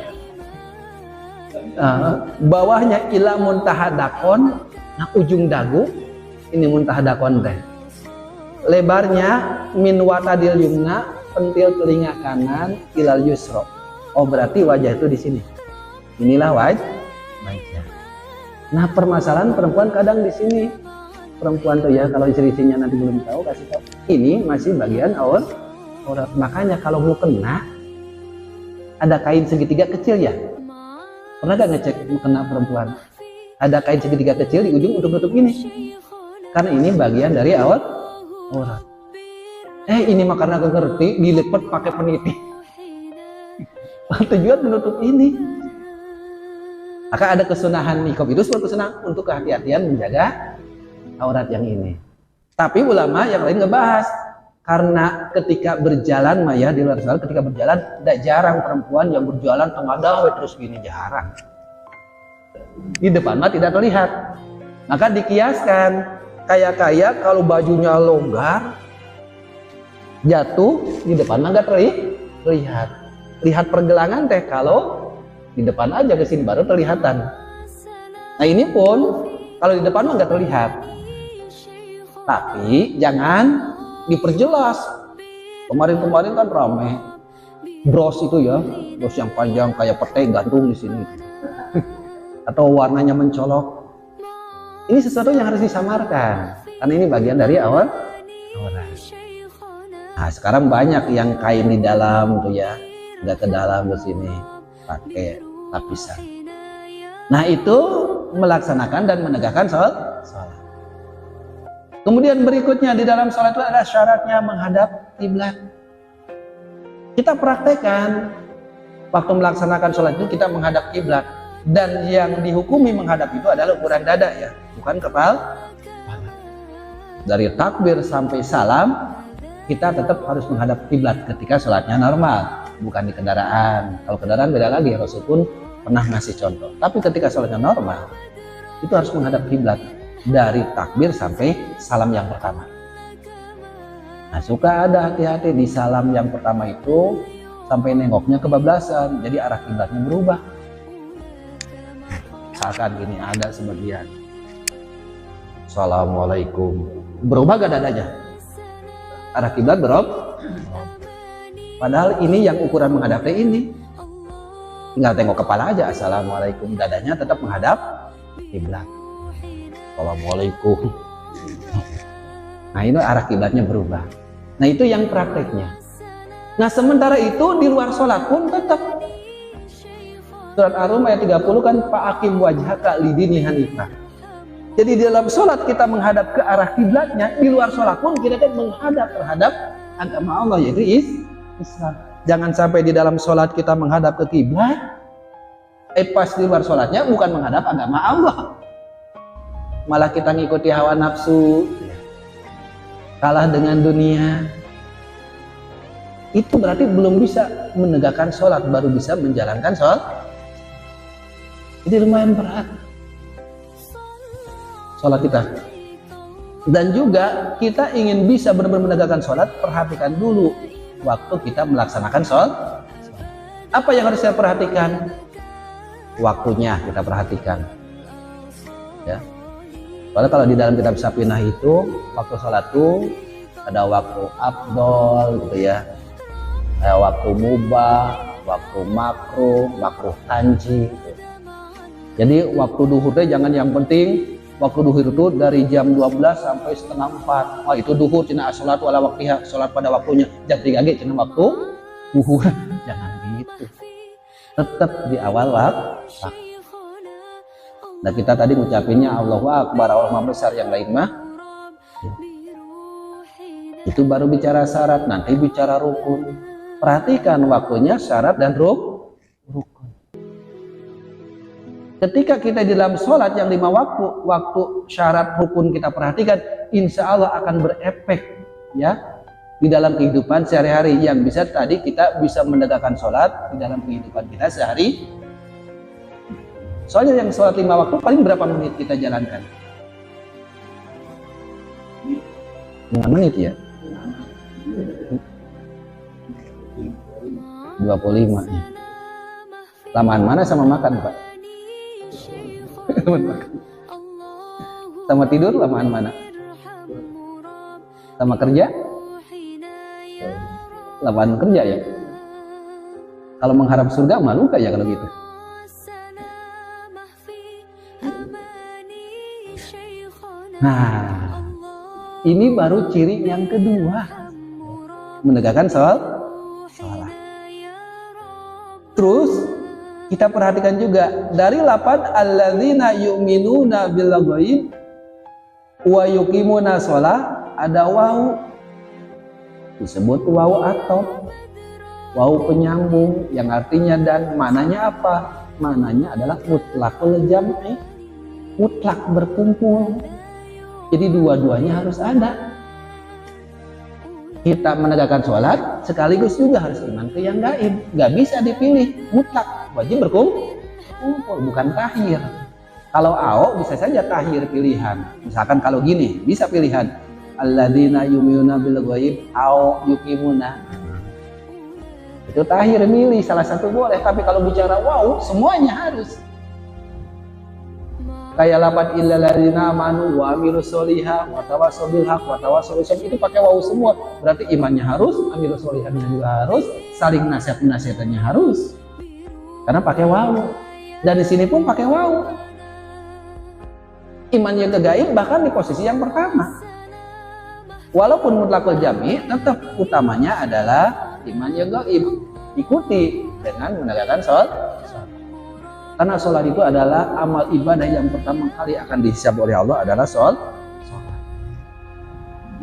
Bawahnya ila muntahadakon, nah ujung dagu ini muntahadakon teh. Lebarnya min watadil yumna, pentil telinga kanan ilal yusro. Oh berarti wajah itu di sini. Inilah wajah. Nah permasalahan perempuan kadang di sini. Perempuan tuh ya kalau istri-istrinya nanti belum tahu kasih tahu. Ini masih bagian aurat. Makanya kalau mau kena ada kain segitiga kecil ya. Pernah gak ngecek kena perempuan? Ada kain segitiga kecil di ujung untuk nutup ini. Karena ini bagian dari aurat. Ini mah karena gak ngerti dilipat pakai peniti. Tujuan menutup ini. Maka ada kesunahan niqab itu sebuah kesunahan untuk kehati-hatian menjaga aurat yang ini. Tapi ulama yang lain ngebahas karena ketika berjalan Maya di luar sholat, ketika berjalan tidak jarang perempuan yang berjalan tengah dawet terus gini, jarang. Di depan mah tidak terlihat. Maka dikiaskan kayak kalau bajunya longgar jatuh di depan mah nggak terlihat. Lihat pergelangan teh kalau di depan aja ke sini baru terlihatan. Nah ini pun kalau di depan mah nggak terlihat. Tapi jangan diperjelas. Kemarin kan rame bros itu ya, bros yang panjang kayak petai gantung di sini. Atau warnanya mencolok. Ini sesuatu yang harus disamarkan. Karena ini bagian dari aurat. Nah, sekarang banyak yang kain di dalam tuh ya, nggak ke dalam ke sini, pakai lapisan. Nah itu melaksanakan dan menegakkan sholat. Kemudian berikutnya di dalam sholat itu ada syaratnya menghadap kiblat. Kita praktekkan waktu melaksanakan sholat itu kita menghadap kiblat, dan yang dihukumi menghadap itu adalah ukuran dada ya, bukan kepala. Dari takbir sampai salam kita tetap harus menghadap kiblat ketika sholatnya normal, bukan di kendaraan. Kalau kendaraan beda lagi, Rasul pun pernah ngasih contoh. Tapi ketika sholatnya normal itu harus menghadap kiblat dari takbir sampai salam yang pertama. Nah suka ada hati-hati di salam yang pertama itu sampai nengoknya kebablasan, jadi arah kiblatnya berubah. Misalkan gini, ada sebagian Assalamualaikum, berubah gak dadanya? Arah kiblat berubah. Padahal ini yang ukuran menghadapnya ini tinggal tengok kepala aja, Assalamualaikum, dadanya tetap menghadap kiblat. Assalamualaikum. Nah ini arah kiblatnya berubah. Nah itu yang prakteknya. Nah sementara itu di luar sholat pun tetap. Surat Ar-Rum ayat 30 kan fa'akim wajhaka lidini hanifah. Jadi di dalam sholat kita menghadap ke arah kiblatnya, di luar sholat pun kita menghadap terhadap agama Allah, yaitu Islam. Jangan sampai di dalam sholat kita menghadap ke kiblat, pas di luar sholatnya bukan menghadap agama Allah, malah kita ngikuti hawa nafsu, kalah dengan dunia. Itu berarti belum bisa menegakkan sholat, baru bisa menjalankan sholat. Jadi lumayan berat sholat kita. Dan juga kita ingin bisa benar-benar menegakkan sholat, perhatikan dulu waktu kita melaksanakan sholat. Apa yang harus saya perhatikan? Waktunya kita perhatikan ya. Soalnya kalau di dalam kitab Sapinah itu waktu sholat tuh ada waktu afdol gitu ya, ada waktu mubah, waktu makruh tanji. Jadi waktu duhur teh jangan, yang penting waktu duhur itu dari jam 12 sampai setengah 4. Oh itu duhur cina salat wala waktiha, salat pada waktunya. Jam 3 ge cina waktu duhur. Jangan gitu. Tetap di awal waktu. Nah kita tadi ngucapinnya Allahu Akbar, Allah Maha Besar, yang lain mah itu baru bicara syarat, nanti bicara rukun. Perhatikan waktunya, syarat dan rukun. Ketika kita di dalam sholat yang 5 waktu syarat rukun kita perhatikan, insya Allah akan berefek ya di dalam kehidupan sehari-hari, yang bisa tadi kita bisa menegakkan sholat di dalam kehidupan kita sehari. Soalnya yang sholat 5 waktu paling berapa menit kita jalankan? 5 menit ya? 25 ya. Lamaan mana sama makan Pak? Sama tidur lamaan mana? Sama kerja? Lamaan kerja ya? Kalau mengharap surga malu gak ya kalau gitu? Nah, ini baru ciri yang kedua, menegakkan sholat. Terus kita perhatikan juga dari lafaz alladzina yu'minuna bil ghaib wa yuqimuna shalah, ada wawu, disebut wawu atau wawu penyambung yang artinya dan. Mananya apa? Mananya adalah mutlaqul jam'i, mutlak berkumpul. Jadi dua-duanya harus ada. Kita menegakkan sholat sekaligus juga harus iman ke yang gaib. Gak bisa dipilih, mutlak, wajib berkumpul, bukan tahir. Kalau ao bisa saja tahir pilihan. Misalkan kalau gini bisa pilihan alladzina yu'minuna bil ghaib au yuqimuna. Itu tahir milih salah satu boleh, tapi kalau bicara wow semuanya harus. Kayak lafaz illal ladzina amanu wa amilus sholiha wa tawassaw bil haq wa tawassaw bis sabr, itu pakai wawu semua. Berarti imannya harus, amilus sholihahnya juga harus, saling nasihat-nasihatannya harus. Karena pakai wawu. Dan di sini pun pakai wawu. Imannya ke gaib bahkan di posisi yang pertama. Walaupun mutlaqul jami, tetap utamanya adalah imannya gaib. Ikuti dengan menegakkan sholat. Karena sholat itu adalah amal ibadah yang pertama kali akan dihisab oleh Allah adalah sholat.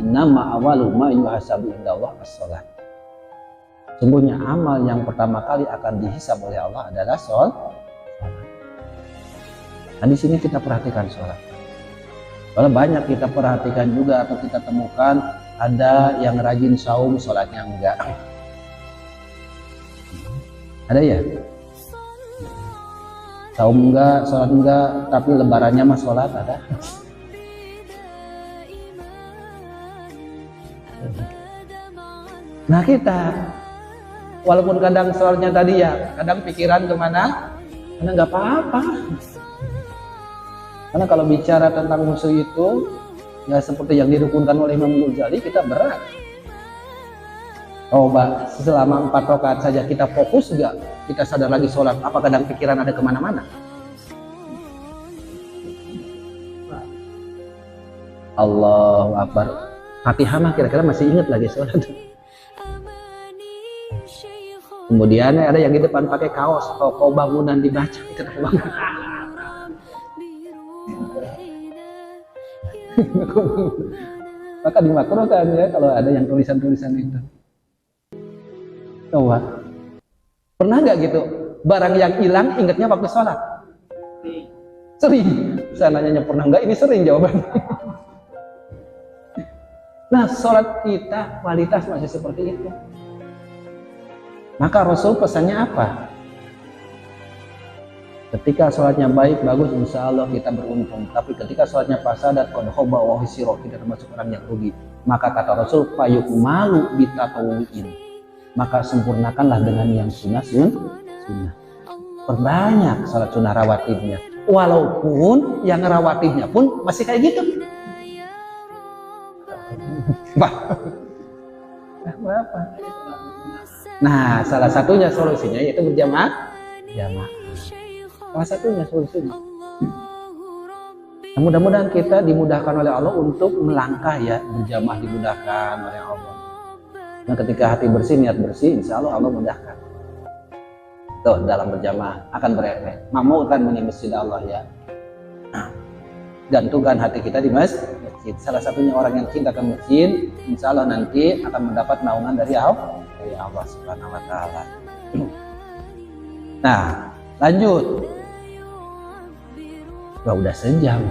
Innama awalu ma yuhasabu indallah as-sholat. Sungguhnya amal yang pertama kali akan dihisab oleh Allah adalah sholat. Nah di sini kita perhatikan sholat. Kalau banyak kita perhatikan juga atau kita temukan ada yang rajin saum sholatnya enggak. Ada ya? Saum enggak, sholat enggak, tapi lebarannya mah sholat ada. Nah kita, walaupun kadang sholatnya tadi ya, kadang pikiran kemana, karena nggak apa-apa. Karena kalau bicara tentang musuh itu, ya seperti yang dirukunkan oleh Imam Ghazali, kita berat. Oh Mbak, selama 4 rakaat saja kita fokus juga, kita sadar lagi sholat, apa kadang pikiran ada kemana-mana? Allahu Akbar. Fatihah mah kira-kira masih ingat lagi sholat. Kemudian ada yang di depan pakai kaos, toko bangunan dibaca, kita bangun. Maka dimakruhkan ya kalau ada yang tulisan-tulisan itu. Coba, pernah nggak gitu barang yang hilang ingatnya waktu sholat? Sering. Saya nanyanya pernah nggak, ini sering jawabannya. Nah sholat kita kualitas masih seperti itu. Maka Rasul pesannya apa? Ketika sholatnya baik, bagus, insya Allah kita beruntung. Tapi ketika sholatnya fasadat, qad khaba wa khasira, kita termasuk orang yang rugi. Maka kata Rasul, fayuk malu bitatawuin. Maka sempurnakanlah dengan yang sunnah. Perbanyak sholat sunnah rawatibnya. Walaupun yang rawatibnya pun masih kayak gitu. Bah, berapa? Nah, salah satunya solusinya yaitu berjamaah. Salah satunya solusinya. Nah, mudah-mudahan kita dimudahkan oleh Allah untuk melangkah ya, berjamaah dimudahkan oleh Allah. Nah, ketika hati bersih, niat bersih, insya Allah Allah mudahkan. Tuh, dalam berjamaah akan berefek. Makmurkan di masjid Allah ya. Nah, gantungkan hati kita di masjid. Salah satunya orang yang cinta ke masjid, insya Allah nanti akan mendapat naungan dari Allah Subhanahu Wa Taala. Nah, lanjut. Wah, udah sejam.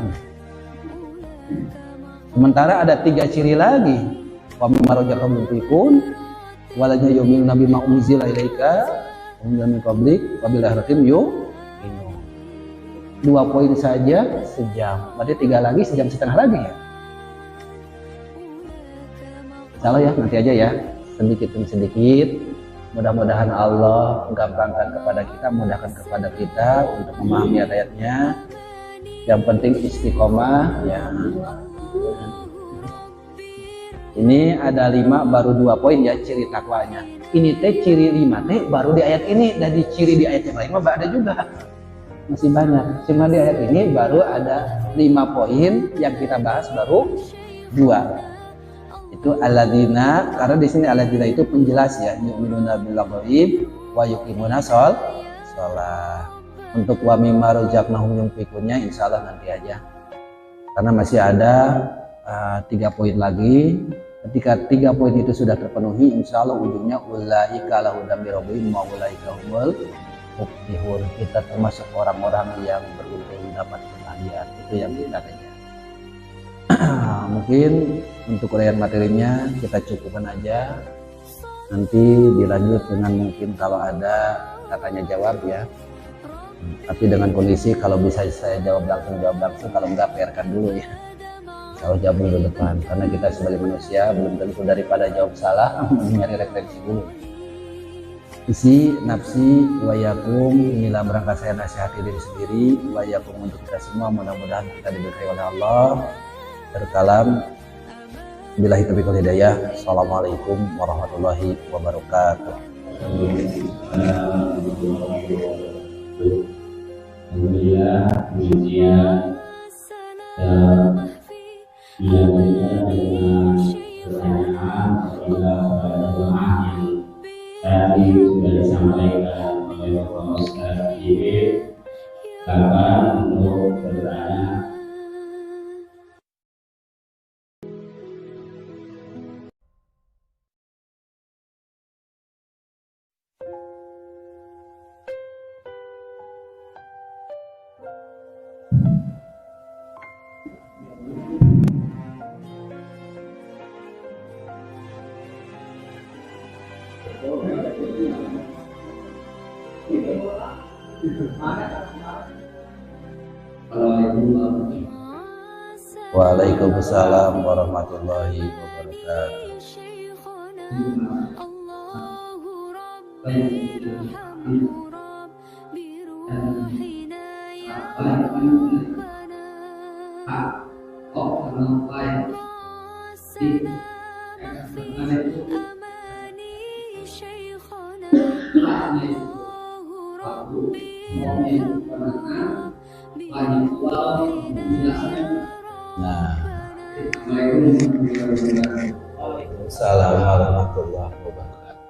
Sementara ada 3 ciri lagi. Wa mimma razaqahum yunfiqun walanya yu'minu nabi ma unzila ilaika wa min qablik wa bil akhiratim yu'minun. 2 poin saja sejam. Berarti 3 lagi sejam setengah lagi ya. Insyaallah ya, nanti aja ya. Sedikit demi sedikit. Mudah-mudahan Allah menggampangkan kepada kita, mudahkan kepada kita untuk memahami ayat-ayatnya. Yang penting istiqomah ya. Ini ada 5 baru 2 poin ya ciri takwanya. Ini teh ciri 5 teh baru di ayat ini, dan di ciri di ayat yang lain mah ada juga. Masih banyak. Cuma di ayat ini baru ada 5 poin yang kita bahas baru 2. Itu alladzina, karena di sini alladzina itu penjelas ya, yu'minuna bil ghaib wa yuqimuna shalah. Untuk wa mimma razaqnahum yunfiqunnya insyaallah nanti aja. Karena masih ada 3 poin lagi. Ketika 3 poin itu sudah terpenuhi, insya Allah ujungnya ulaika lahudam birobihim wa ulaika humul muflihun. Kita termasuk orang-orang yang beruntung dapat kebahagiaan. Itu yang kita kejar. Mungkin untuk uraian materinya kita cukupkan aja. Nanti dilanjut dengan mungkin kalau ada tanya jawab ya. Tapi dengan kondisi kalau bisa saya jawab langsung, kalau enggak PR-kan dulu ya. Kalau jawab dulu depan, karena kita sebagai manusia belum tentu daripada jawab salah nyari refleksi dulu. Isi nafsi wayakum, inilah merangka saya nasihati diri sendiri, wayakum untuk kita semua, mudah-mudahan kita diberkahi oleh Allah. Terkalam billahi taufiq wal hidayah. Assalamualaikum warahmatullahi wabarakatuh. Alhamdulillah, pujian dilanjutkan dengan pertanyaan apabila pada jemaah yang tadi sudah disampaikan oleh Bapak Ustaz Ibe, silakan untuk bertanya. Waalaikumsalam warahmatullahi wabarakatuh. Nah, Waalaikumsalam warahmatullahi wabarakatuh.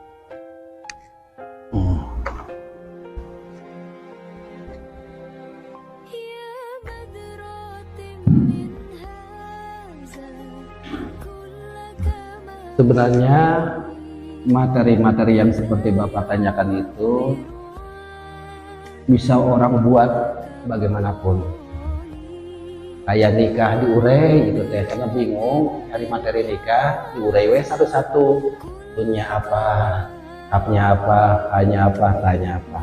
Sebenarnya materi-materi yang seperti Bapak tanyakan itu bisa orang buat bagaimanapun. Kayak nikah diurai gitu teh, karena bingung cari materi nikah diurai we satu-satu, dunia apa, hapnya apa, hanya apa, tanya apa.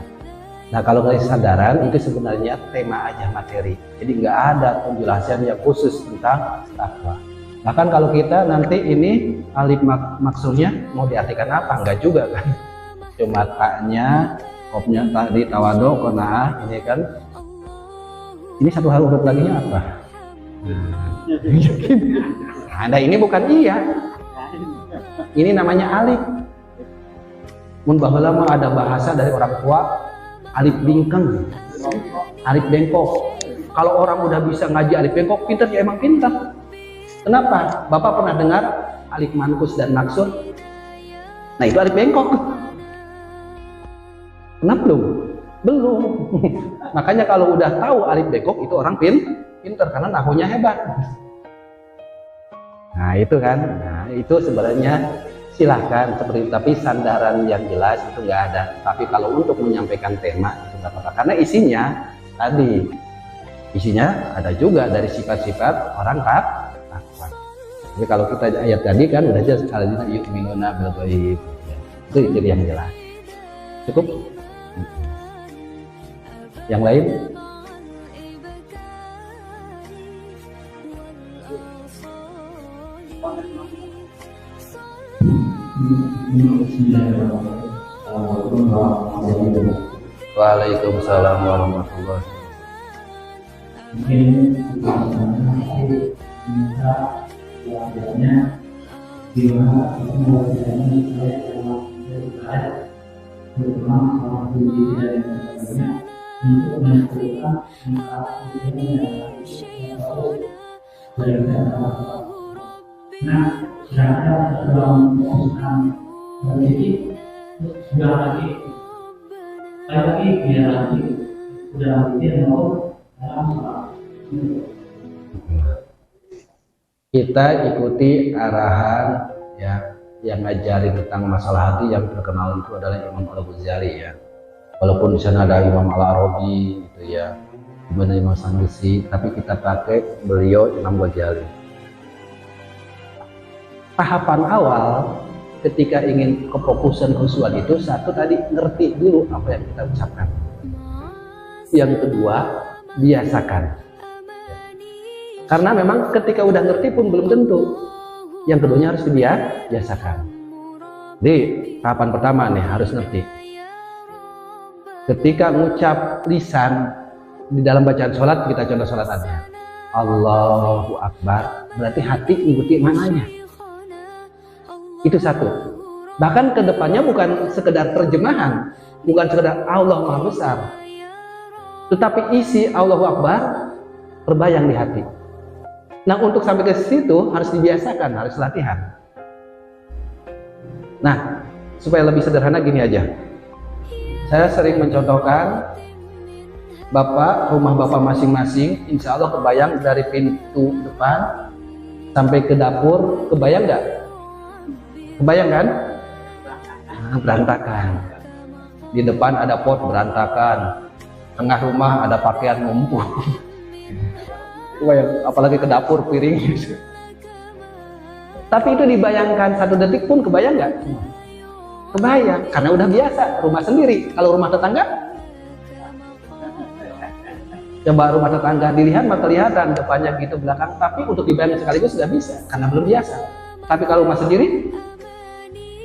Nah kalau kesadaran itu sebenarnya tema aja materi, jadi nggak ada penjelasan yang khusus tentang takwa. Bahkan kalau kita nanti ini alif maksudnya mau diartikan apa, enggak juga kan, cuma taknya, kopnya tadi tawado, qanaah, ini kan, ini satu huruf lagi nya apa? Nah, ini bukan iya. Ini namanya alif. Mun baheula mah ada bahasa dari orang tua, alif bingkeng, alif bengkok. Kalau orang udah bisa ngaji alif bengkok, pintar ya emang pintar. Kenapa? Bapak pernah dengar alif mankus dan maksud? Nah itu alif bengkok. Kenapa belum? Belum. Makanya kalau udah tahu alif bengkok itu orang pintar karena nahunya hebat. Nah itu kan, nah itu sebenarnya silahkan seperti itu, tapi sandaran yang jelas itu nggak ada. Tapi kalau untuk menyampaikan tema itu nggak apa-apa karena isinya tadi, isinya ada juga dari sifat-sifat orang takwa. Jadi kalau kita ayat tadi kan udah jelas alladzina yu'minuna bil ghaib. Itu jadi yang jelas. Cukup. Yang lain? Waalaikumsalam warahmatullahi wabarakatuh. Mungkin minta wajahnya gimana terutama orang puji dan sebagainya untuk menentukan nah sedangkan dalam memutuskan jadi sudah lagi biar lagi sudah dia mau dalam kita ikuti arahan ya yang ngajarin tentang masalah hati yang terkenal itu adalah Imam Al-Ghazali ya. Walaupun di sana ada Imam Al-Arabi gitu ya, dimana Imam Sanusi, tapi kita pakai beliau Imam Ghazali. Tahapan awal ketika ingin kefokusan khusyuan itu satu tadi ngerti dulu apa yang kita ucapkan. Yang kedua biasakan. Karena memang ketika udah ngerti pun belum tentu. Yang keduanya harus dibiasakan. Jadi tahapan pertama nih harus ngerti. Ketika ngucap lisan di dalam bacaan sholat, kita contoh sholat aja. Allahu Akbar, berarti hati ikuti mananya. Itu satu. Bahkan kedepannya bukan sekedar terjemahan, bukan sekedar Allah Maha Besar, tetapi isi Allahu Akbar terbayang di hati. Nah untuk sampai ke situ harus dibiasakan, harus latihan. Nah supaya lebih sederhana gini aja, saya sering mencontohkan rumah bapak masing-masing, insya Allah kebayang dari pintu depan sampai ke dapur, kebayang nggak? Kebayang kan? Nah, berantakan. Di depan ada pot berantakan, tengah rumah ada pakaian numpuk. Kebayang, apalagi ke dapur piring. Tapi itu dibayangkan 1 detik pun kebayang nggak? Kebayang, karena udah biasa rumah sendiri. Kalau rumah tetangga, coba rumah tetangga dilihat maka kelihatan depannya gitu belakang. Tapi untuk dibayangkan sekaligus sudah bisa, karena belum biasa. Tapi kalau rumah sendiri,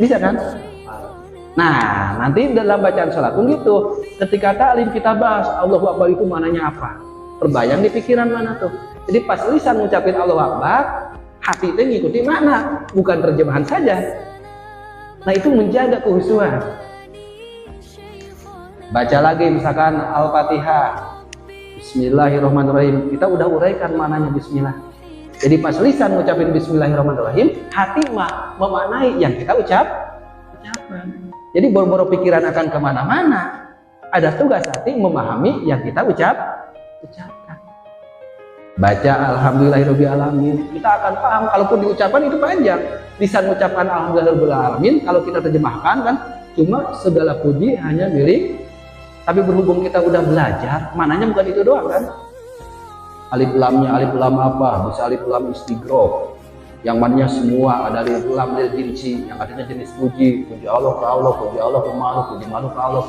bisa kan? Nah, nanti dalam bacaan sholat pun gitu. Ketika ta'lim kita bahas Allahu Akbar itu mananya apa? Terbayang di pikiran mana tuh? Jadi pas lisan ngucapin Allahu Akbar, hati itu ngikuti makna, bukan terjemahan saja. Nah itu menjaga kehusuan. Baca lagi misalkan Al-Fatihah, Bismillahirrahmanirrahim. Kita udah uraikan maknanya Bismillah. Jadi pas lisan ngucapin Bismillahirrahmanirrahim, hati memaknai yang kita ucapkan. Jadi boro-boro pikiran akan kemana-mana. Ada tugas hati memahami yang kita ucapkan. Baca Alhamdulillahirrahmanirrahim, kita akan paham. Kalaupun diucapkan itu panjang. Lisan mengucapkan Alhamdulillahirrahmanirrahim, kalau kita terjemahkan kan cuma segala puji hanya milik. Tapi berhubung kita udah belajar, maknanya bukan itu doang kan. Alif lamnya alif lam apa? Bisa alif lam istighraq, yang maknanya semua. Ada alif lam lil jinsi, yang artinya jenis puji. Puji Allah ke Allah, puji Allah ke makhluk, puji makhluk ke Allah,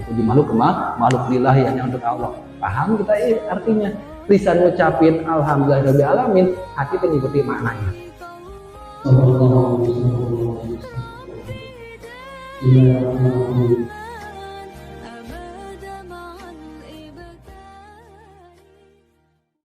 puji makhluk ke makhluk lillahi, hanya untuk Allah. Paham kita artinya. Lisan ngucapin Alhamdulillahirrahmanirrahim, hati mengikuti maknanya.